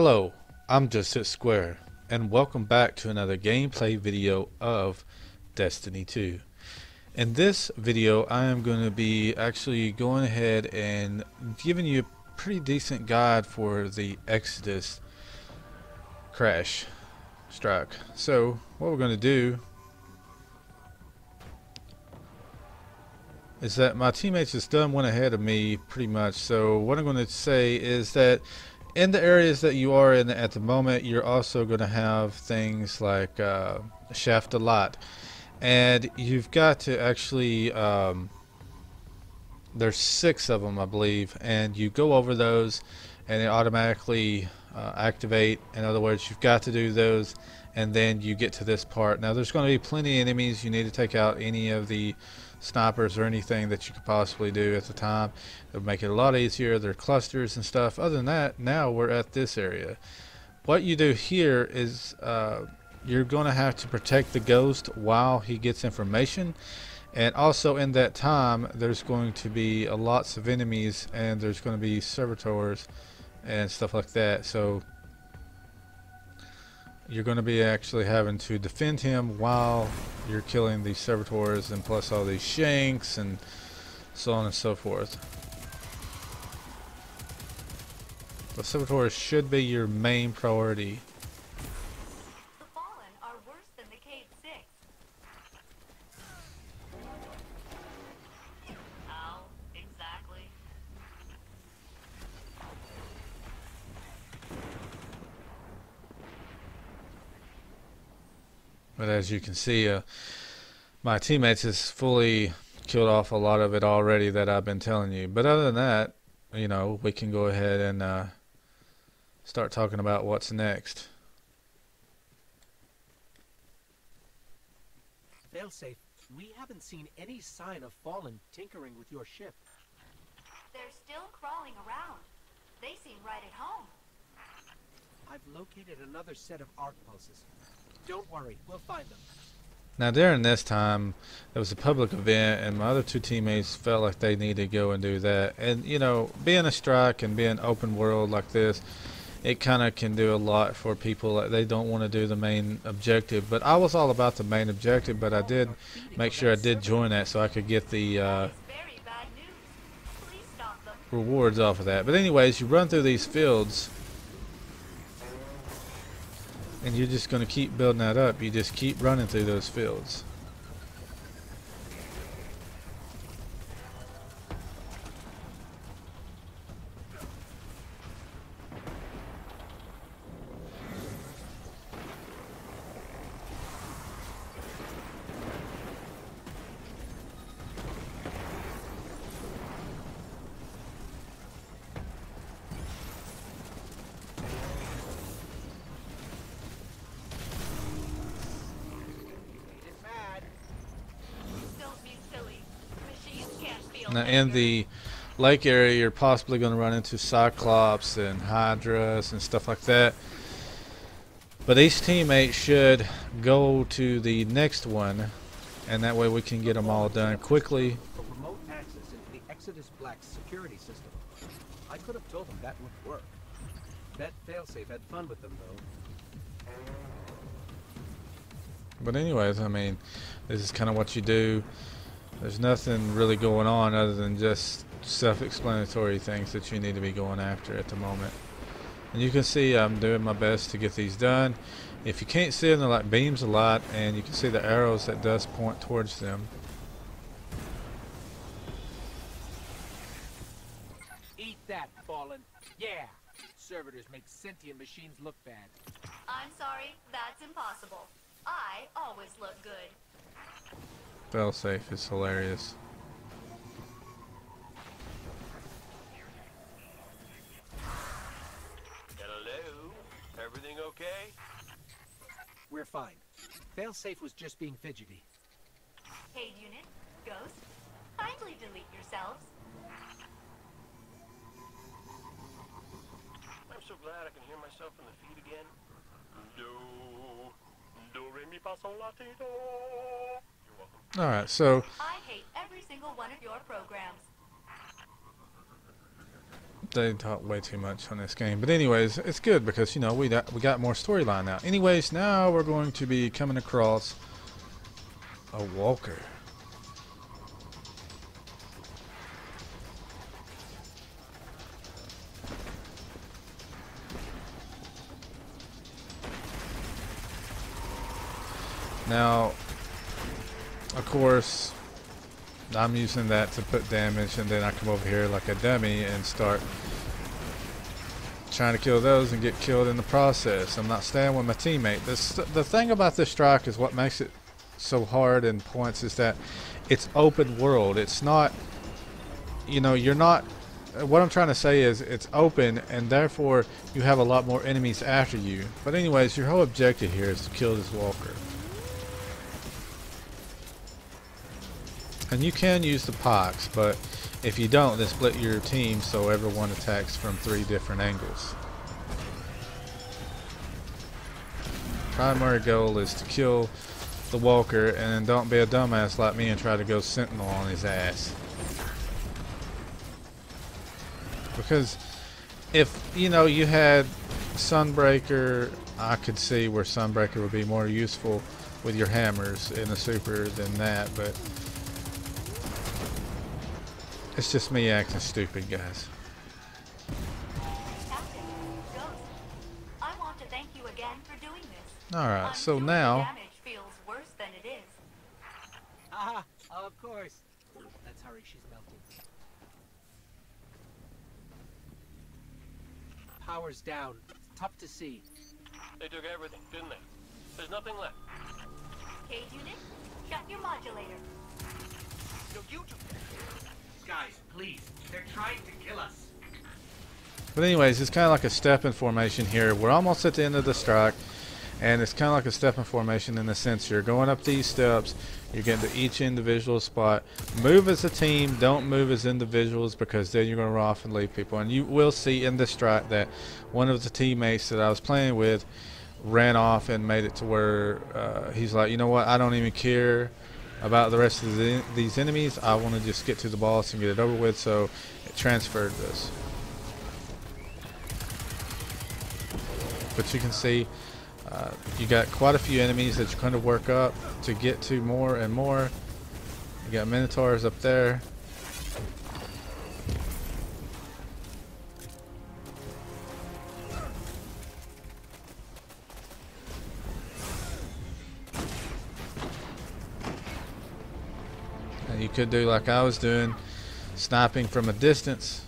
Hello, I'm JustHitSquare, and welcome back to another gameplay video of Destiny 2. In this video, I am going to be actually going ahead and giving you a pretty decent guide for the Exodus crash strike. So, what we're going to do is that my teammates just went ahead of me pretty much. So, what I'm going to say is that in the areas that you are in at the moment, you're also going to have things like shaft a lot, and you've got to actually there's 6 of them I believe, and you go over those and they automatically activate. In other words, you've got to do those and then you get to this part. Now there's going to be plenty of enemies. You need to take out any of the snipers or anything that you could possibly do at the time. It'll make it a lot easier. There are clusters and stuff. Other than that, now we're at this area. What you do here is you're going to have to protect the ghost while he gets information, and also in that time there's going to be lots of enemies, and there's going to be servitors and stuff like that. So you're going to be actually having to defend him while you're killing these servitors, and plus all these shanks and so on and so forth. The servitors should be your main priority. The Fallen are worse than the Cave Six. How exactly? But as you can see, my teammates has fully killed off a lot of it already that I've been telling you. But other than that, you know, we can go ahead and start talking about what's next. Failsafe, we haven't seen any sign of Fallen tinkering with your ship. They're still crawling around. They seem right at home. I've located another set of arc pulses. Don't worry, we'll find them. Now during this time, there was a public event, and my other 2 teammates felt like they needed to go and do that. And you know, being a strike and being open world like this, it kind of can do a lot for people. Like, they don't want to do the main objective, but I was all about the main objective. But I did make sure I did join that so I could get the Very bad news. Please stop them. rewards off of that. But anyways, you run through these fields, and you're just going to keep building that up. You just keep running through those fields. Don't be silly. Machines can't feel Now in anger. the lake area, you're possibly going to run into Cyclops and Hydras and stuff like that. But each teammate should go to the next one, and that way we can get them all done quickly. For remote access into the Exodus Black's security system. I could have told them that would work. Bet Failsafe had fun with them, though. But anyways, I mean, this is kind of what you do. There's nothing really going on other than just self-explanatory things that you need to be going after at the moment. And you can see I'm doing my best to get these done. If you can't see them, they're like beams a lot, and you can see the arrows that does point towards them. Eat that, Fallen. Yeah! Servitors make sentient machines look bad. I'm sorry, that's impossible. I always look good. Failsafe is hilarious. Hello? Everything okay? We're fine. Failsafe was just being fidgety. Hey, unit, ghost, kindly delete yourselves. I'm so glad I can hear myself in the feed again. Do, re, mi, fa, sol, la, ti, do. You're welcome. Alright, so I hate every single one of your programs. they talk way too much on this game. But anyways, it's good because, you know, we got more storyline now. Anyways, now we're going to be coming across a walker. Now, of course, I'm using that to put damage, and then I come over here like a dummy and start trying to kill those and get killed in the process. I'm not staying with my teammate. The thing about this strike is what makes it so hard in points is that it's open world. It's not, you know, you're not, what I'm trying to say is it's open, and therefore you have a lot more enemies after you. But anyways, your whole objective here is to kill this walker. And you can use the pox, but if you don't, then split your team so everyone attacks from 3 different angles. Primary goal is to kill the walker, and then don't be a dumbass like me and try to go sentinel on his ass. Because if, you know, you had Sunbreaker, I could see where Sunbreaker would be more useful with your hammers in the super than that, but it's just me acting stupid, guys. Captain, Ghost, I want to thank you again for doing this. Alright, so I'm sure now the damage feels worse than it is. Ah, of course. Let's hurry, she's melting. Power's down. It's tough to see. They took everything, didn't they? There's nothing left. Cage unit, shut your modulator. No, you two. Guys, please. They're trying to kill us. But anyways, it's kind of like a step in formation here. We're almost at the end of the strike, and it's kind of like a step in formation in the sense you're going up these steps, you're getting to each individual spot. Move as a team, don't move as individuals, because then you're going to run off and leave people. And you will see in this strike that one of the teammates that I was playing with ran off and made it to where he's like, you know what, I don't even care about the rest of these enemies. I want to just get to the boss and get it over with, so it transferred this. But you can see you got quite a few enemies that you're going to work up to get to more and more. You got Minotaurs up there. And you could do like I was doing, sniping from a distance.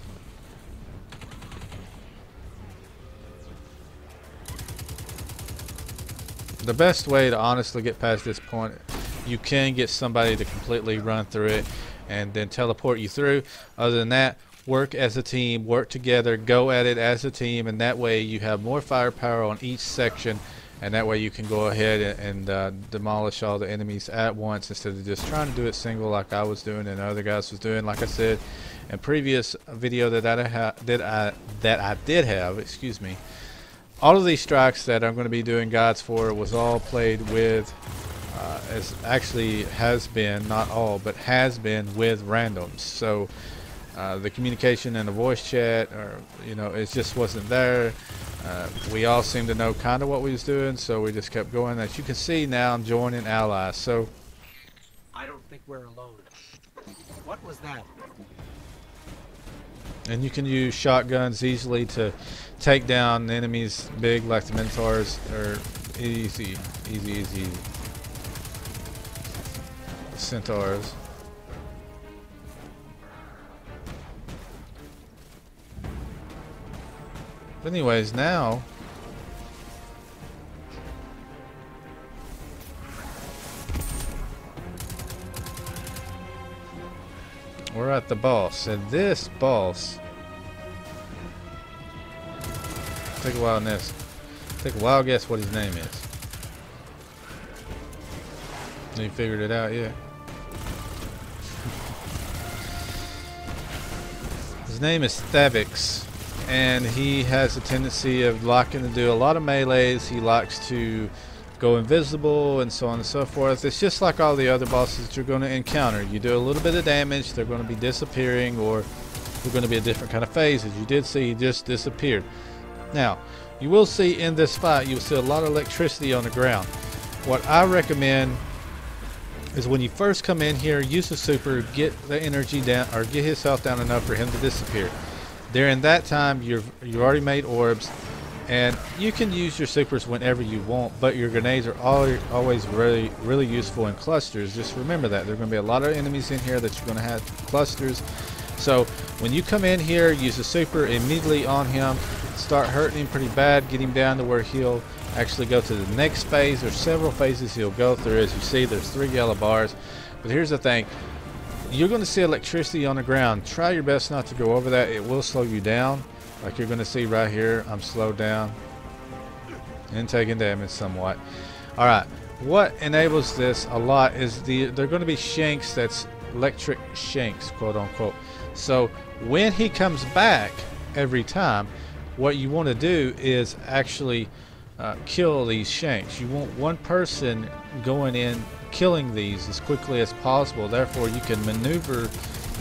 The best way to honestly get past this point, you can get somebody to completely run through it and then teleport you through. Other than that, work as a team, work together, go at it as a team, and that way you have more firepower on each section, and that way you can go ahead and demolish all the enemies at once instead of just trying to do it single like I was doing and other guys was doing. Like I said in previous video that I did have, excuse me, all of these strikes that I'm going to be doing guides for was all played with, as actually has been, not all, but has been with randoms. So the communication in the voice chat, or you know, it just wasn't there. We all seemed to know kind of what we was doing, so we just kept going. As you can see now, I'm joining allies. So I don't think we're alone. What was that? and you can use shotguns easily to take down enemies big like the Minotaurs, or easy. Centaurs. But anyways, now we're at the boss, and this boss, take a wild guess what his name is. You figured it out yet? His name is Thavix, and he has a tendency of liking to do a lot of melees. He likes to go invisible and so on and so forth. It's just like all the other bosses that you're going to encounter. You do a little bit of damage, they're going to be disappearing or we're going to be a different kind of phase. As you did see, he just disappeared. Now, you will see in this fight, you'll see a lot of electricity on the ground. What I recommend is when you first come in here, use the super, get the energy down, or get his health down enough for him to disappear. During that time, you already made orbs, and you can use your supers whenever you want, but your grenades are always really useful in clusters. Just remember that. There are going to be a lot of enemies in here that you're going to have clusters. So when you come in here, use the super immediately on him, start hurting him pretty bad, get him down to where he'll actually go to the next phase. There's several phases he'll go through. As you see, there's 3 yellow bars. But here's the thing. You're going to see electricity on the ground. Try your best not to go over that. It will slow you down. Like you're going to see right here, I'm slowed down and taking damage somewhat. Alright, what enables this a lot is they're going to be shanks, that's electric shanks, quote unquote. So when he comes back every time, what you want to do is actually kill these shanks. You want one person going in killing these as quickly as possible. Therefore you can maneuver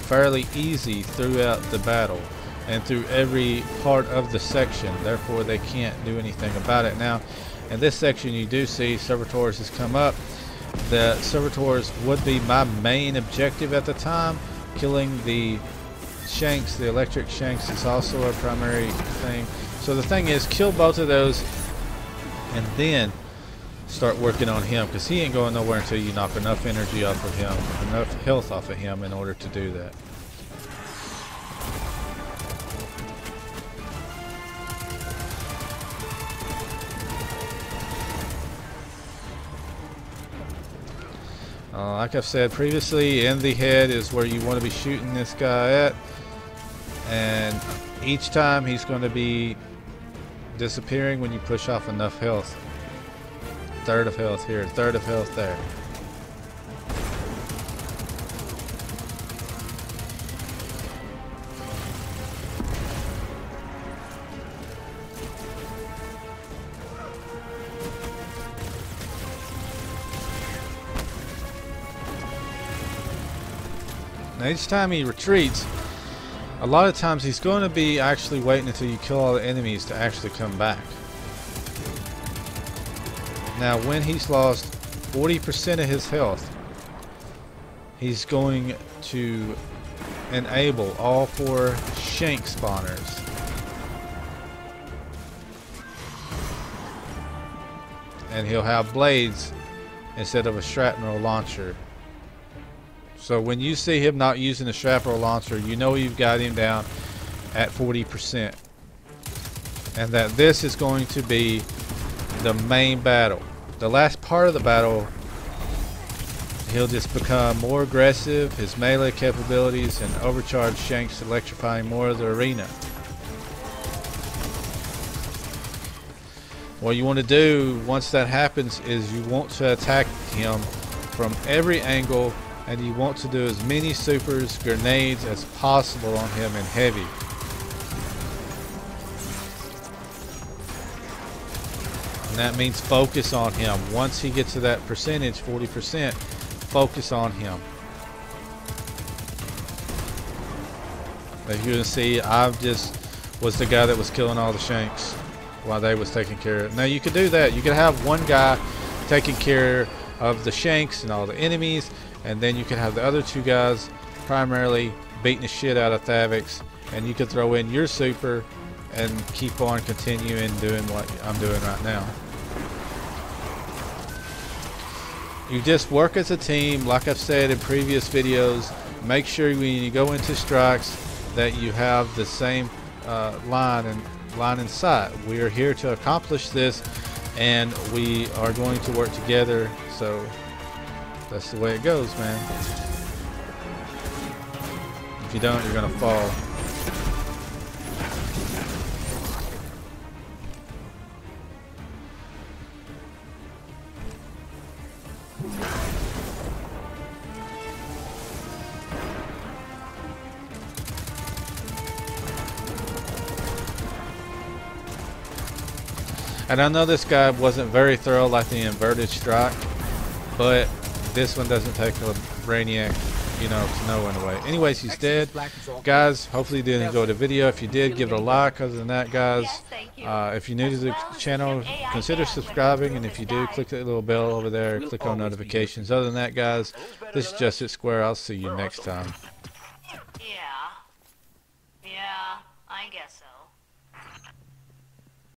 fairly easy throughout the battle and through every part of the section. Therefore they can't do anything about it. Now in this section you do see servitors has come up. The servitors would be my main objective at the time. Killing the shanks, the electric shanks, is also a primary thing. So the thing is, kill both of those and then start working on him, because he ain't going nowhere until you knock enough energy off of him, enough health off of him in order to do that. Like I've said previously, in the head is where you want to be shooting this guy at, and each time he's going to be disappearing when you push off enough health. Third of health here, third of health there. Now each time he retreats, a lot of times he's going to be actually waiting until you kill all the enemies to actually come back. Now when he's lost 40% of his health, he's going to enable all 4 shank spawners. And he'll have blades instead of a shrapnel launcher. So when you see him not using the shrapnel launcher, you know you've got him down at 40%. And that this is going to be the main battle. The last part of the battle, he'll just become more aggressive, his melee capabilities and overcharged shanks electrifying more of the arena. What you want to do once that happens is you want to attack him from every angle, and you want to do as many supers, grenades as possible on him in heavy. And that means focus on him. Once he gets to that percentage, 40%, focus on him. As you can see, I just was the guy that was killing all the shanks while they was taking care of it. Now you could do that. You could have one guy taking care of the shanks and all the enemies, and then you could have the other 2 guys primarily beating the shit out of Thavix, and you could throw in your super and keep on continuing doing what I'm doing right now. You just work as a team. Like I've said in previous videos, make sure when you go into strikes that you have the same line in sight. We are here to accomplish this, and we are going to work together. So that's the way it goes, man. If you don't, you're gonna fall. And I know this guy wasn't very thorough like the inverted strike, but this one doesn't take a Brainiac you know, to know in a way. Anyways, he's dead. Exodus Black is all Guys, hopefully you did enjoy the video. If you did, give it a like. Other than that, guys, Yes, thank you. if you're new to the channel, consider subscribing, and if you do, click that little bell over there, click on notifications. Other than that, guys, this is JustHitSquare. I'll see you next time. Yeah. Yeah, I guess so.